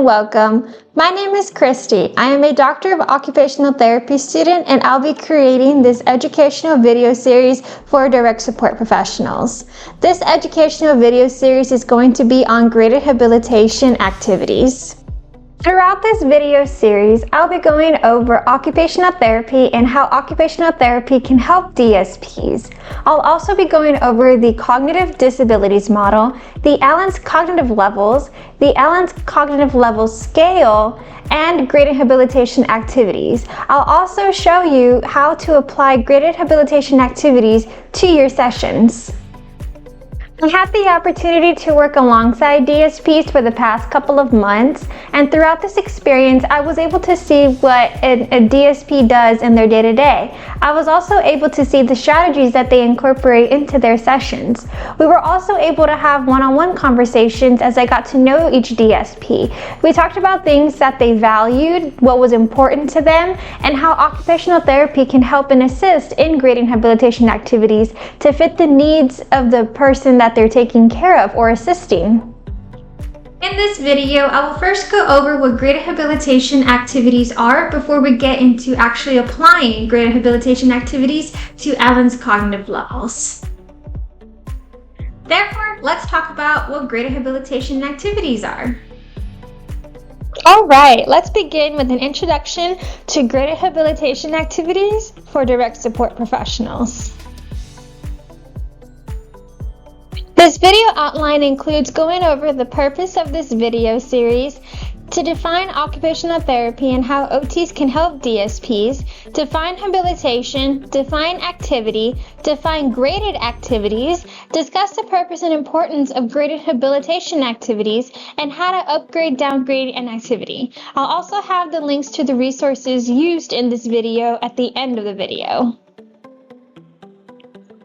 welcome. My name is Christy. I am a Doctor of Occupational Therapy student, and I'll be creating this educational video series for direct support professionals. This educational video series is going to be on graded habilitation activities. Throughout this video series, I'll be going over occupational therapy and how occupational therapy can help DSPs. I'll also be going over the cognitive disabilities model, the Allen's cognitive levels, the Allen's cognitive levels scale, and graded habilitation activities. I'll also show you how to apply graded habilitation activities to your sessions. I had the opportunity to work alongside DSPs for the past couple of months, and throughout this experience, I was able to see what a DSP does in their day-to-day. I was also able to see the strategies that they incorporate into their sessions. We were also able to have one-on-one conversations as I got to know each DSP. We talked about things that they valued, what was important to them, and how occupational therapy can help and assist in grading habilitation activities to fit the needs of the person that they're taking care of or assisting. In this video, I will first go over what graded habilitation activities are before we get into actually applying graded habilitation activities to Allen's cognitive levels. Therefore, let's talk about what graded habilitation activities are. Alright, let's begin with an introduction to graded habilitation activities for direct support professionals. This video outline includes going over the purpose of this video series, to define occupational therapy and how OTs can help DSPs, define habilitation, define activity, define graded activities, discuss the purpose and importance of graded habilitation activities, and how to upgrade, downgrade an activity. I'll also have the links to the resources used in this video at the end of the video.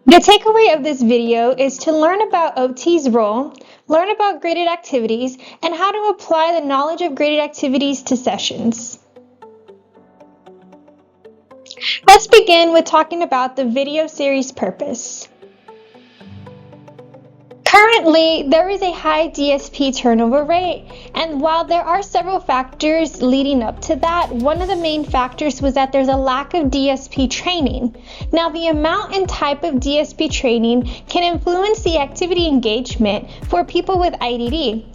The takeaway of this video is to learn about OT's role, learn about graded activities, and how to apply the knowledge of graded activities to sessions. Let's begin with talking about the video series purpose. Currently, there is a high DSP turnover rate, and while there are several factors leading up to that, one of the main factors was that there's a lack of DSP training. Now, the amount and type of DSP training can influence the activity engagement for people with IDD.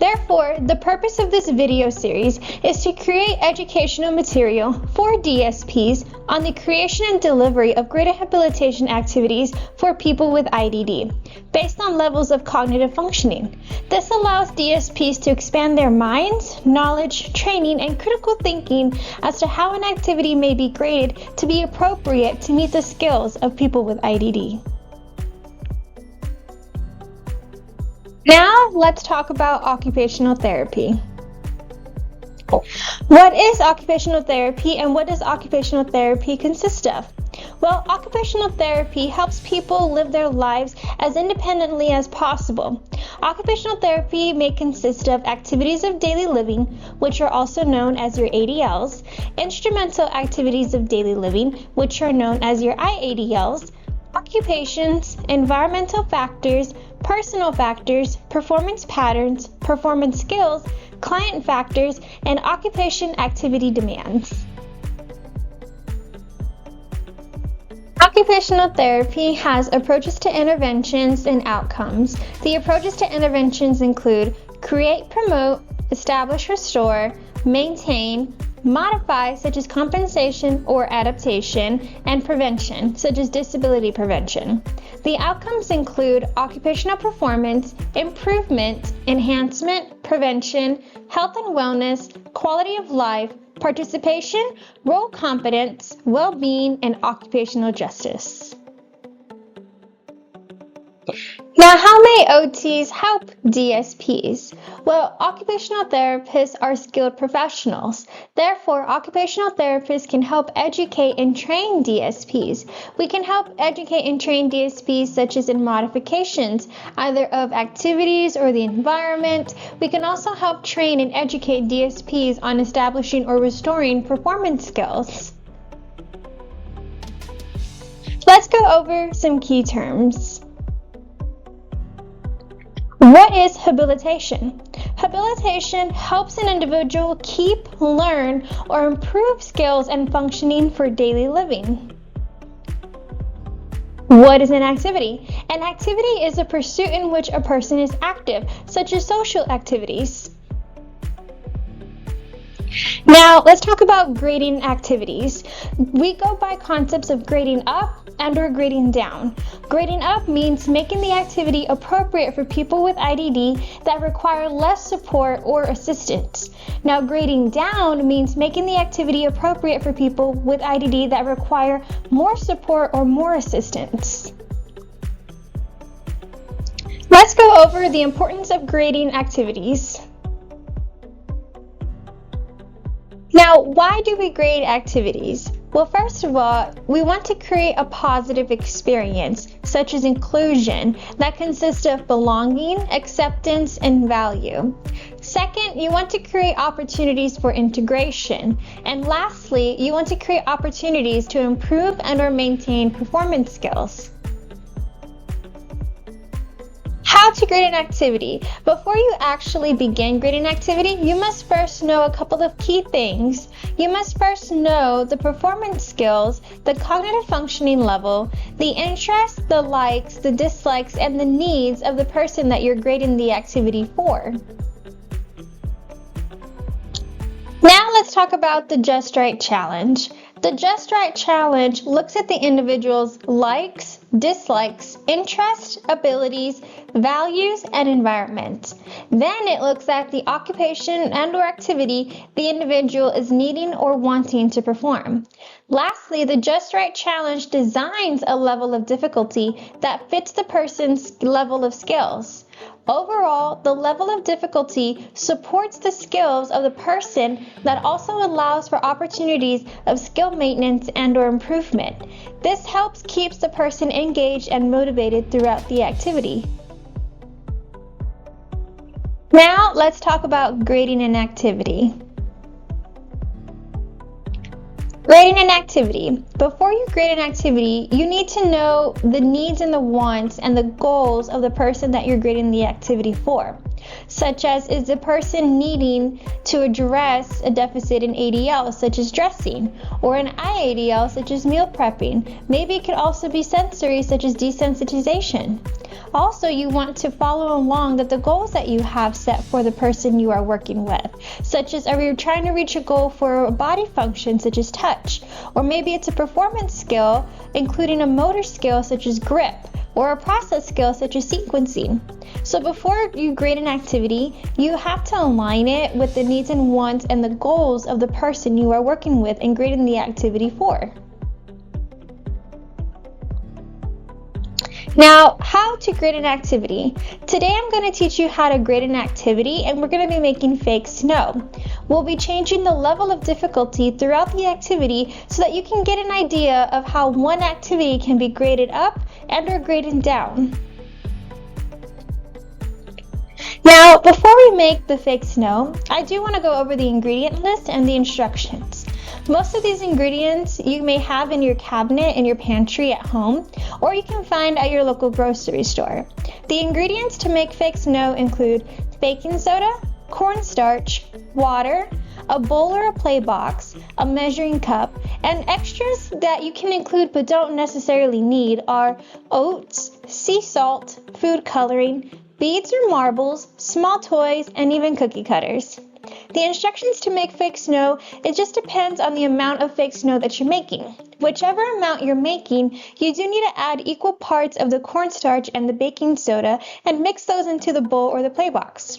Therefore, the purpose of this video series is to create educational material for DSPs on the creation and delivery of graded habilitation activities for people with IDD, based on levels of cognitive functioning. This allows DSPs to expand their minds, knowledge, training, and critical thinking as to how an activity may be graded to be appropriate to meet the skills of people with IDD. Now, let's talk about occupational therapy. What is occupational therapy, and what does occupational therapy consist of? Well, occupational therapy helps people live their lives as independently as possible. Occupational therapy may consist of activities of daily living, which are also known as your ADLs, instrumental activities of daily living, which are known as your IADLs, occupations, environmental factors, personal factors, performance patterns, performance skills, client factors, and occupation activity demands. Occupational therapy has approaches to interventions and outcomes. The approaches to interventions include create, promote, establish, restore, maintain, modify, such as compensation or adaptation, and prevention, such as disability prevention. The outcomes include occupational performance, improvement, enhancement, prevention, health and wellness, quality of life, participation, role competence, well-being, and occupational justice. Now, how may OTs help DSPs? Well, occupational therapists are skilled professionals. Therefore, occupational therapists can help educate and train DSPs. We can help educate and train DSPs such as in modifications, either of activities or the environment. We can also help train and educate DSPs on establishing or restoring performance skills. Let's go over some key terms. What is habilitation? Habilitation helps an individual keep, learn, or improve skills and functioning for daily living. What is an activity? An activity is a pursuit in which a person is active, such as social activities. Now, let's talk about grading activities. We go by concepts of grading up and/or grading down. Grading up means making the activity appropriate for people with IDD that require less support or assistance. Now, grading down means making the activity appropriate for people with IDD that require more support or more assistance. Let's go over the importance of grading activities. Now, why do we grade activities? Well, first of all, we want to create a positive experience, such as inclusion, that consists of belonging, acceptance, and value. Second, you want to create opportunities for integration. And lastly, you want to create opportunities to improve and/or maintain performance skills. How to grade an activity. Before you actually begin grading activity, you must first know a couple of key things. You must first know the performance skills, the cognitive functioning level, the interests, the likes, the dislikes, and the needs of the person that you're grading the activity for. Now let's talk about the Just Right Challenge. The Just Right Challenge looks at the individual's likes, dislikes, interests, abilities, values, and environment. Then it looks at the occupation and/or activity the individual is needing or wanting to perform. Lastly, the Just Right Challenge designs a level of difficulty that fits the person's level of skills. Overall, the level of difficulty supports the skills of the person that also allows for opportunities of skill maintenance and/or improvement. This helps keeps the person engaged and motivated throughout the activity. Now, let's talk about grading an activity. Grading an activity. Before you grade an activity, you need to know the needs and the wants and the goals of the person that you're grading the activity for. Such as, is the person needing to address a deficit in ADL, such as dressing, or an IADL, such as meal prepping. Maybe it could also be sensory, such as desensitization. Also, you want to follow along that the goals that you have set for the person you are working with, such as, are you trying to reach a goal for a body function, such as touch, or maybe it's a performance skill, including a motor skill, such as grip, or a process skill, such as sequencing. So before you grade an activity, you have to align it with the needs and wants and the goals of the person you are working with and grading the activity for. Now, how to grade an activity. Today I'm going to teach you how to grade an activity, and we're going to be making fake snow. We'll be changing the level of difficulty throughout the activity so that you can get an idea of how one activity can be graded up and/or graded down. Now, before we make the fake snow, I do want to go over the ingredient list and the instructions. Most of these ingredients you may have in your cabinet in your pantry at home, or you can find at your local grocery store. The ingredients to make fake snow include baking soda, cornstarch, water, a bowl or a play box, a measuring cup, and extras that you can include but don't necessarily need are oats, sea salt, food coloring, beads or marbles, small toys, and even cookie cutters. The instructions to make fake snow, it just depends on the amount of fake snow that you're making. Whichever amount you're making, you do need to add equal parts of the cornstarch and the baking soda and mix those into the bowl or the play box.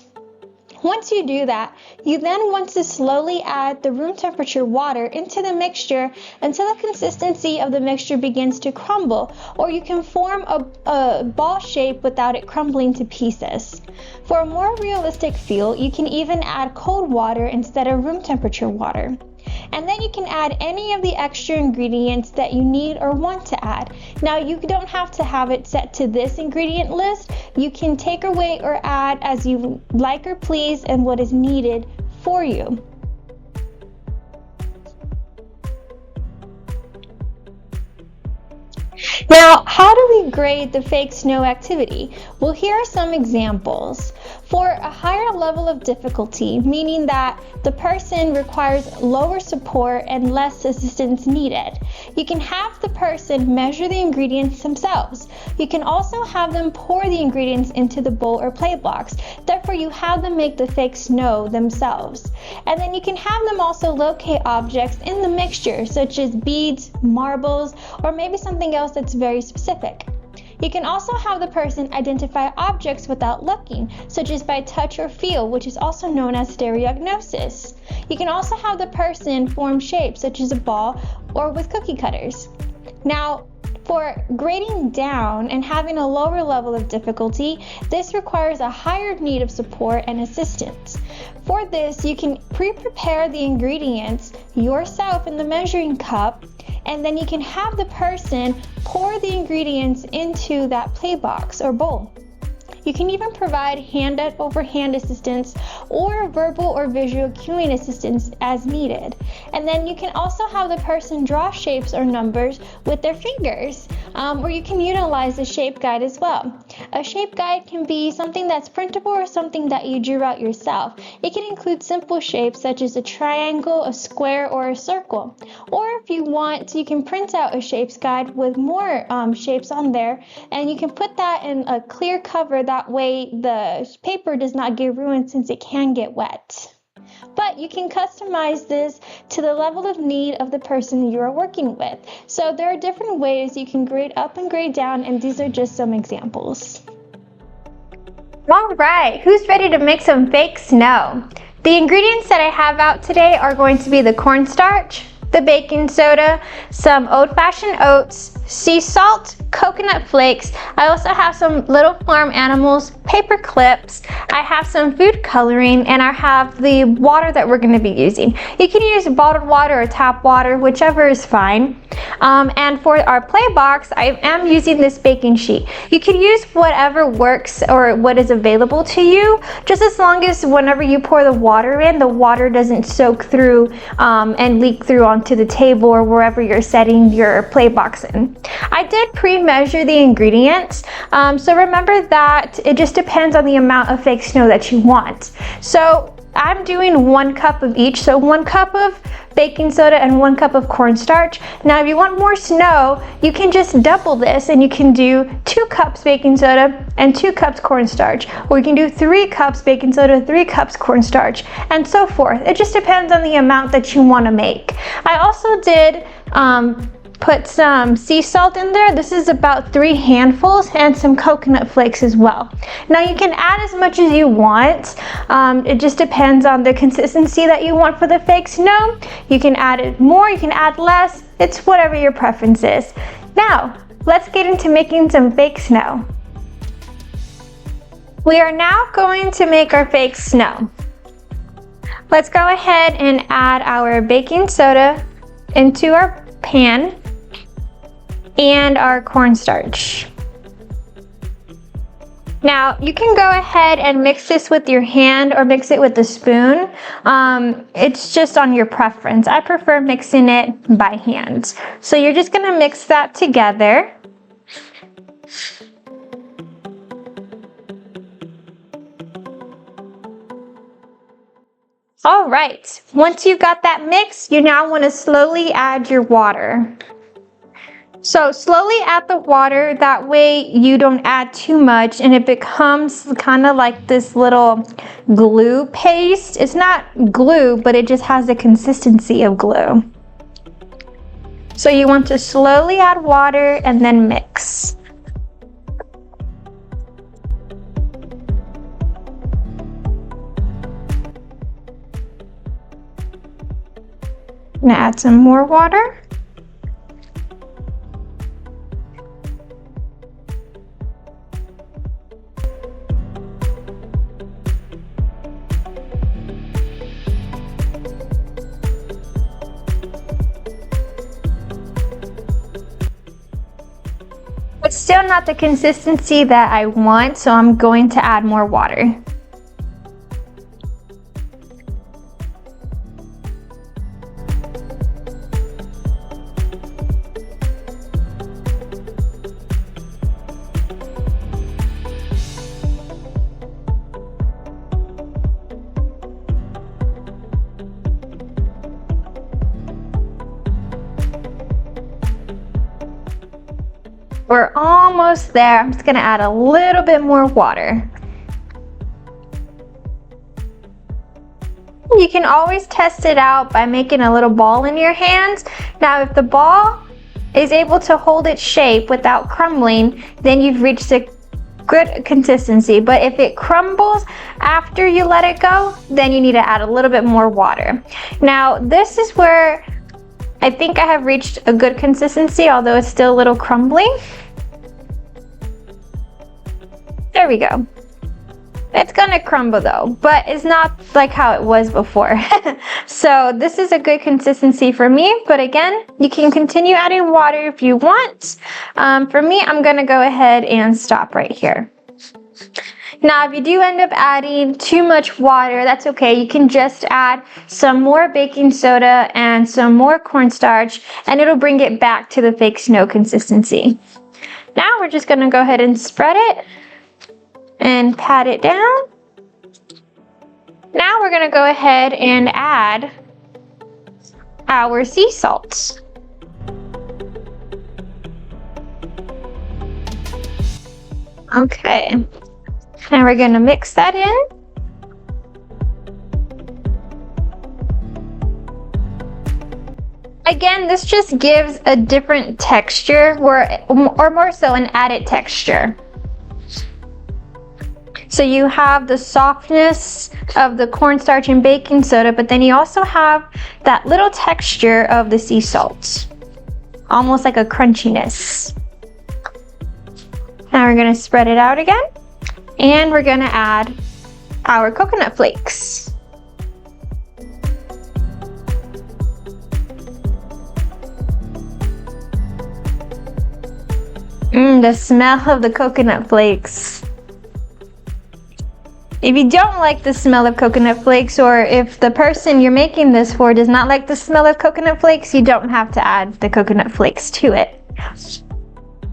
Once you do that, you then want to slowly add the room temperature water into the mixture until the consistency of the mixture begins to crumble, or you can form a ball shape without it crumbling to pieces. For a more realistic feel, you can even add cold water instead of room temperature water. And then you can add any of the extra ingredients that you need or want to add. Now, you don't have to have it set to this ingredient list. You can take away or add as you like or please and what is needed for you. Now, how do we grade the fake snow activity? Well, here are some examples. For a higher level of difficulty, meaning that the person requires lower support and less assistance needed, you can have the person measure the ingredients themselves. You can also have them pour the ingredients into the bowl or play box. Therefore, you have them make the fake snow themselves. And then you can have them also locate objects in the mixture, such as beads, marbles, or maybe something else that's very specific. You can also have the person identify objects without looking, such as by touch or feel, which is also known as stereognosis. You can also have the person form shapes, such as a ball or with cookie cutters. Now, for grading down and having a lower level of difficulty, this requires a higher need of support and assistance. For this, you can pre-prepare the ingredients yourself in the measuring cup, and then you can have the person pour the ingredients into that play box or bowl. You can even provide hand-over-hand assistance or verbal or visual cueing assistance as needed. And then you can also have the person draw shapes or numbers with their fingers, or you can utilize a shape guide as well. A shape guide can be something that's printable or something that you drew out yourself. It can include simple shapes such as a triangle, a square, or a circle. Or if you want, you can print out a shapes guide with more shapes on there, and you can put that in a clear cover. That way the paper does not get ruined since it can get wet. But you can customize this to the level of need of the person you are working with. So there are different ways you can grade up and grade down, and these are just some examples. All right, who's ready to make some fake snow? The ingredients that I have out today are going to be the cornstarch, the baking soda, some old-fashioned oats, sea salt, coconut flakes. I also have some little farm animals, paper clips. I have some food coloring, and I have the water that we're going to be using. You can use bottled water or tap water, whichever is fine. And for our play box, I am using this baking sheet. You can use whatever works or what is available to you, just as long as whenever you pour the water in, the water doesn't soak through and leak through onto the table or wherever you're setting your play box in. I did pre-measure the ingredients, so remember that it just depends on the amount of fake snow that you want. So I'm doing 1 cup of each, so 1 cup of baking soda and 1 cup of cornstarch. Now if you want more snow, you can just double this and you can do 2 cups baking soda and 2 cups cornstarch, or you can do 3 cups baking soda, 3 cups cornstarch, and so forth. It just depends on the amount that you want to make. I also did put some sea salt in there. This is about 3 handfuls, and some coconut flakes as well. Now you can add as much as you want. It just depends on the consistency that you want for the fake snow. You can add it more, you can add less. It's whatever your preference is. Now, let's get into making some fake snow. We are now going to make our fake snow. Let's go ahead and add our baking soda into our pan and our cornstarch. Now you can go ahead and mix this with your hand or mix it with a spoon. It's just on your preference. I prefer mixing it by hand. So you're just gonna mix that together. All right, once you've got that mix, you now want to slowly add your water. So slowly add the water, that way you don't add too much and it becomes kind of like this little glue paste. It's not glue, but it just has the consistency of glue. So you want to slowly add water and then mix. Now add some more water. It's still not the consistency that I want, so I'm going to add more water. We're almost there. I'm just gonna add a little bit more water. You can always test it out by making a little ball in your hands. Now, if the ball is able to hold its shape without crumbling, then you've reached a good consistency. But if it crumbles after you let it go, then you need to add a little bit more water. Now, this is where I think I have reached a good consistency, although it's still a little crumbling. There we go. It's gonna crumble though, but it's not like how it was before. So this is a good consistency for me, but again, you can continue adding water if you want. For me, I'm gonna go ahead and stop right here. Now, if you do end up adding too much water, that's okay. You can just add some more baking soda and some more cornstarch, and it'll bring it back to the fake snow consistency. Now we're just gonna go ahead and spread it and pat it down. Now we're gonna go ahead and add our sea salts. Okay, and we're gonna mix that in. Again, this just gives a different texture, or more so an added texture. So you have the softness of the cornstarch and baking soda, but then you also have that little texture of the sea salts, almost like a crunchiness. Now we're gonna spread it out again, and we're gonna add our coconut flakes. The smell of the coconut flakes. If you don't like the smell of coconut flakes, or if the person you're making this for does not like the smell of coconut flakes, you don't have to add the coconut flakes to it.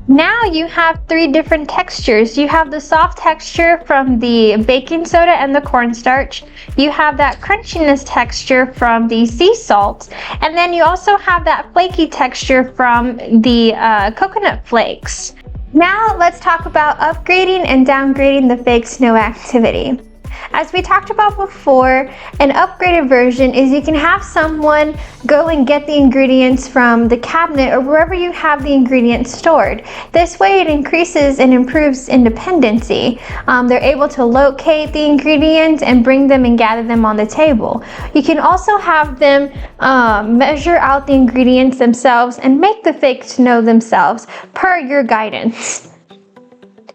Now you have three different textures. You have the soft texture from the baking soda and the cornstarch. You have that crunchiness texture from the sea salt. And then you also have that flaky texture from the coconut flakes. Now let's talk about upgrading and downgrading the fake snow activity. As we talked about before, an upgraded version is you can have someone go and get the ingredients from the cabinet or wherever you have the ingredients stored. This way it increases and improves independency. They're able to locate the ingredients and bring them and gather them on the table. You can also have them measure out the ingredients themselves and make the fake snow themselves per your guidance.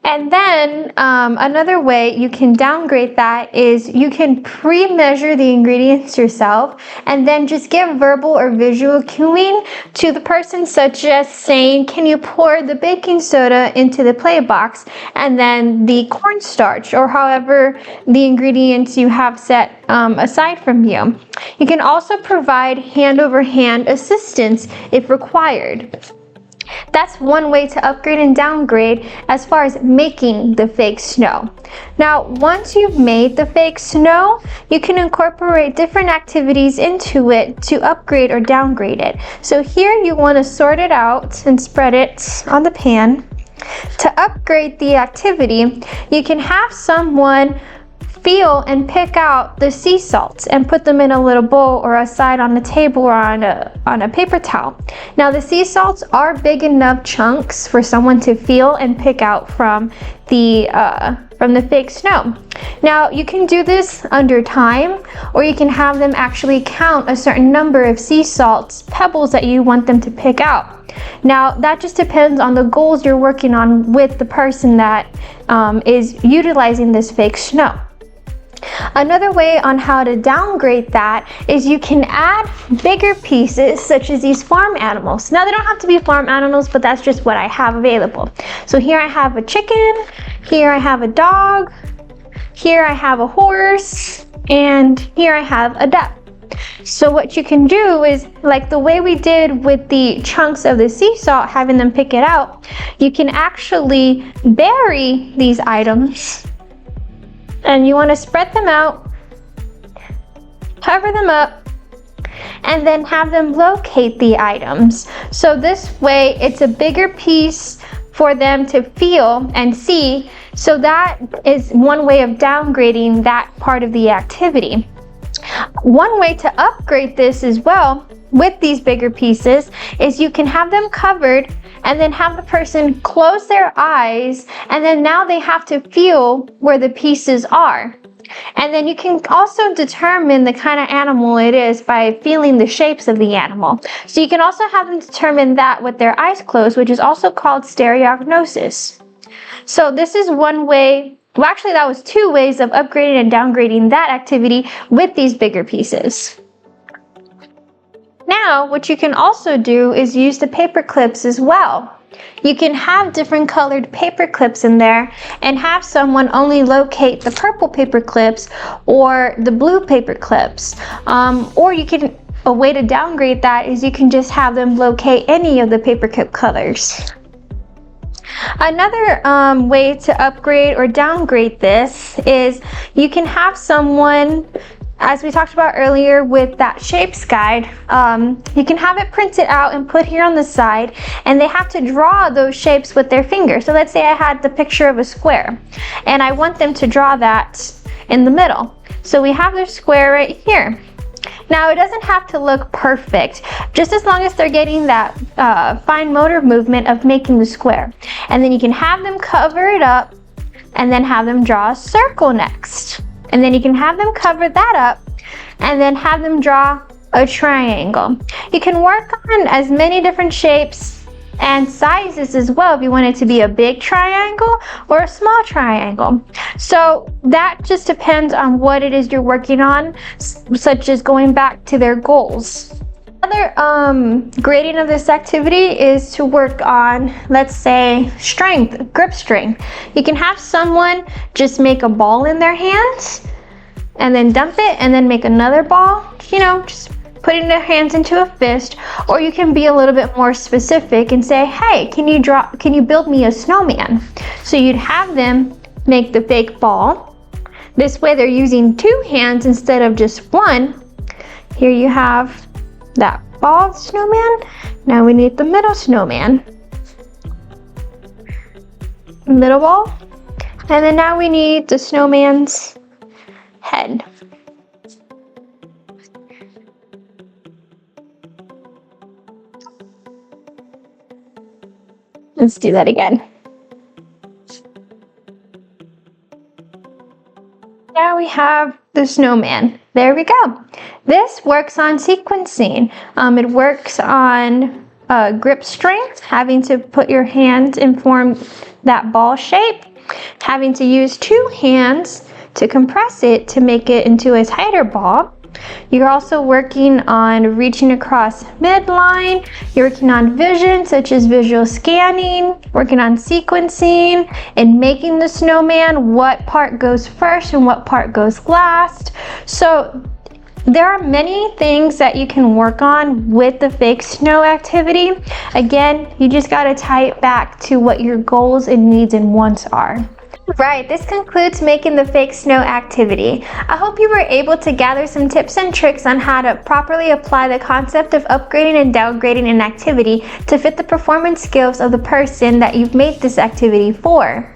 And then another way you can downgrade that is you can pre-measure the ingredients yourself and then just give verbal or visual cueing to the person, such as saying, can you pour the baking soda into the play box, and then the cornstarch, or however the ingredients you have set aside from you. You can also provide hand-over-hand assistance if required. That's one way to upgrade and downgrade as far as making the fake snow. Now, once you've made the fake snow, you can incorporate different activities into it to upgrade or downgrade it. So here you want to sort it out and spread it on the pan. To upgrade the activity, you can have someone feel and pick out the sea salts and put them in a little bowl or aside on the table or on a paper towel. Now, the sea salts are big enough chunks for someone to feel and pick out from the fake snow. Now, you can do this under time, or you can have them actually count a certain number of sea salts, pebbles that you want them to pick out. Now, that just depends on the goals you're working on with the person that is utilizing this fake snow. Another way on how to downgrade that is you can add bigger pieces, such as these farm animals. Now, they don't have to be farm animals, but that's just what I have available. So here I have a chicken, here I have a dog, here I have a horse, and here I have a duck. So what you can do is, like the way we did with the chunks of the sea salt, having them pick it out, you can actually bury these items. And you want to spread them out, cover them up, and then have them locate the items. So this way it's a bigger piece for them to feel and see. So that is one way of downgrading that part of the activity. One way to upgrade this as well with these bigger pieces is you can have them covered and then have the person close their eyes, and then now they have to feel where the pieces are. And then you can also determine the kind of animal it is by feeling the shapes of the animal. So you can also have them determine that with their eyes closed, which is also called stereognosis. So this is one way, well actually that was two ways of upgrading and downgrading that activity with these bigger pieces. Now, what you can also do is use the paper clips as well. You can have different colored paper clips in there and have someone only locate the purple paper clips or the blue paper clips. Or you can, a way to downgrade that is you can just have them locate any of the paper clip colors. Another way to upgrade or downgrade this is you can have someone, as we talked about earlier with that shapes guide, you can have it printed out and put here on the side, and they have to draw those shapes with their finger. So let's say I had the picture of a square and I want them to draw that in the middle. So we have their square right here. Now it doesn't have to look perfect, just as long as they're getting that fine motor movement of making the square. And then you can have them cover it up and then have them draw a circle next. And then you can have them cover that up and then have them draw a triangle. You can work on as many different shapes and sizes as well if you want it to be a big triangle or a small triangle. So that just depends on what it is you're working on, such as going back to their goals. Another grading of this activity is to work on, let's say, strength, grip strength. You can have someone just make a ball in their hands and then dump it and then make another ball, you know, just putting their hands into a fist. Or you can be a little bit more specific and say, hey, can you build me a snowman? So you'd have them make the fake ball. This way they're using two hands instead of just one. Here you have that ball snowman. Now we need the middle snowman. Middle ball. And then now we need the snowman's head. Let's do that again. Now we have the snowman. There we go. This works on sequencing. It works on grip strength, having to put your hand and form that ball shape, having to use two hands to compress it to make it into a tighter ball. You're also working on reaching across midline. You're working on vision, such as visual scanning, working on sequencing and making the snowman, what part goes first and what part goes last. So there are many things that you can work on with the fake snow activity. Again, you just got to tie it back to what your goals and needs and wants are. Right, this concludes making the fake snow activity. I hope you were able to gather some tips and tricks on how to properly apply the concept of upgrading and downgrading an activity to fit the performance skills of the person that you've made this activity for.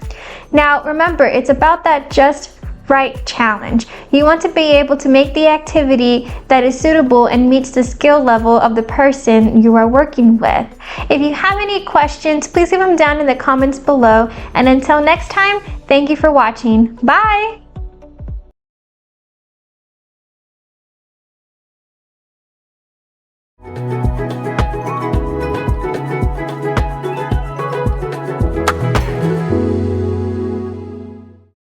Now remember, it's about that just right challenge. You want to be able to make the activity that is suitable and meets the skill level of the person you are working with. If you have any questions, please leave them down in the comments below. And until next time, thank you for watching. Bye!